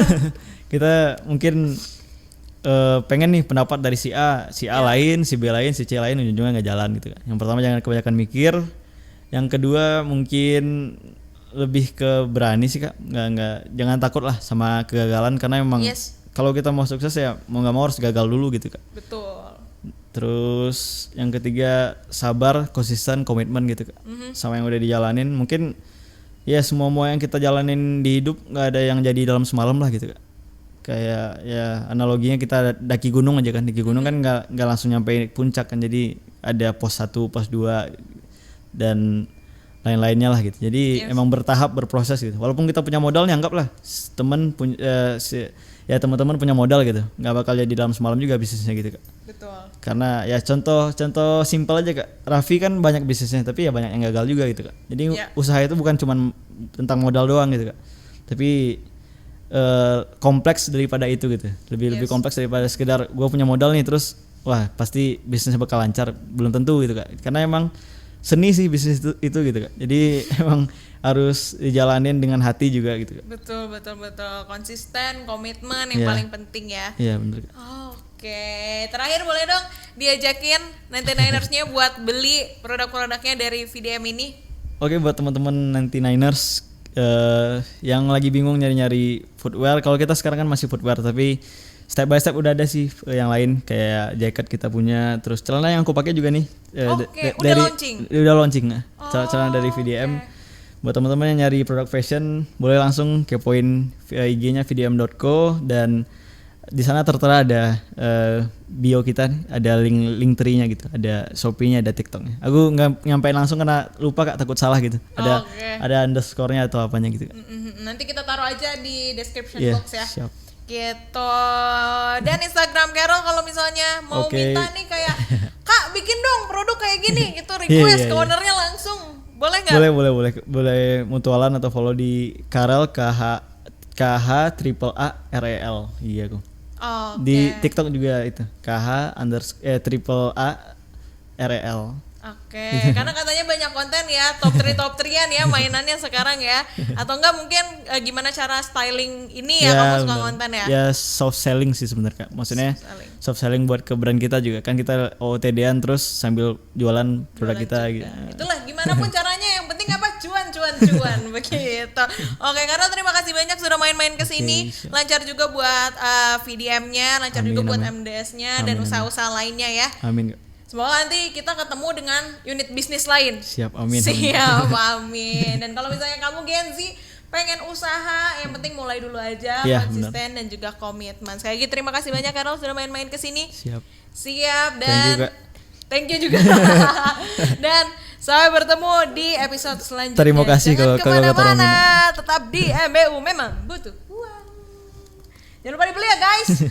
Kita mungkin pengen nih pendapat dari si A lain, si B lain, si C lain, ujung-ujungnya nggak jalan gitu Kak. Yang pertama jangan kebanyakan mikir. Yang kedua mungkin lebih ke berani sih Kak, jangan takut lah sama kegagalan karena emang kalau kita mau sukses ya mau nggak mau harus gagal dulu gitu Kak. Betul. Terus yang ketiga sabar, konsisten, komitmen gitu Kak, sama yang udah dijalanin. Mungkin ya semua yang kita jalanin di hidup nggak ada yang jadi dalam semalam lah gitu Kak. Kayak ya analoginya kita daki gunung aja kan, daki gunung kan nggak langsung nyampe puncak kan, jadi ada pos 1, pos 2 dan lain-lainnya lah gitu. Jadi emang bertahap, berproses gitu. Walaupun kita punya modal, anggaplah teman-teman punya modal gitu. Nggak bakal jadi dalam semalam juga bisnisnya gitu Kak. Betul. Karena ya contoh simpel aja Kak. Raffi kan banyak bisnisnya tapi ya banyak yang gagal juga gitu Kak. Jadi usaha itu bukan cuma tentang modal doang gitu Kak. Tapi kompleks daripada itu gitu. Lebih kompleks daripada sekedar gue punya modal nih terus wah pasti bisnisnya bakal lancar, belum tentu gitu Kak. Karena emang seni sih bisnis itu gitu Kak. Jadi emang harus dijalanin dengan hati juga gitu Kak. Betul. Konsisten, komitmen yang paling penting ya. Iya benar Kak. Oke, terakhir boleh dong diajakin 99ers-nya buat beli produk-produknya dari VDM ini. Oke, buat teman-teman 99ers yang lagi bingung nyari-nyari footwear, kalau kita sekarang kan masih footwear tapi step by step udah ada sih yang lain kayak jaket kita punya, terus celana yang aku pakai juga nih udah launching celana dari VDM. Buat teman-teman yang nyari produk fashion boleh langsung kepoin IG-nya vdm.co dan di sana tertera ada bio kita nih, ada link tree-nya gitu, ada Shopee-nya, ada TikTok-nya. Aku nggak nyampein langsung karena lupa Kak, takut salah gitu. Ada underscore-nya atau apanya gitu Kak. Nanti kita taruh aja di description box ya. Siap. Gitu. Dan Instagram Carol kalau misalnya mau minta nih kayak Kak bikin dong produk kayak gini gitu, request ke ownernya langsung. Boleh nggak? Boleh mutualan atau follow di Karel KH_AREL. Iya aku. Di TikTok juga itu KH_AREL. Oke, karena katanya banyak konten ya, top 3-an ya mainannya sekarang ya. Atau enggak mungkin gimana cara styling ini ya kamu suka konten ya? Ya soft selling sih sebenarnya Kak. Maksudnya soft selling buat ke brand kita juga. Kan kita OOTD-an terus sambil jualan produk kita gitu. Itulah gimana pun caranya, yang penting apa? Cuan begitu. Oke, karena terima kasih banyak sudah main-main ke sini. Lancar juga buat VDM-nya, lancar juga buat MDS-nya dan usaha-usaha lainnya ya. Amin Kak. Semoga nanti kita ketemu dengan unit bisnis lain. Siap, amin. Amin. Dan kalau misalnya kamu Gen Z pengen usaha, yang penting mulai dulu aja, konsisten dan juga komitmen. Sekali lagi terima kasih banyak Carol sudah main-main ke sini. Siap Dan thank you juga. Dan sampai bertemu di episode selanjutnya. Terima kasih kalau kemana-mana. Tetap di MBU memang butuh uang. Jangan lupa dibeli ya guys.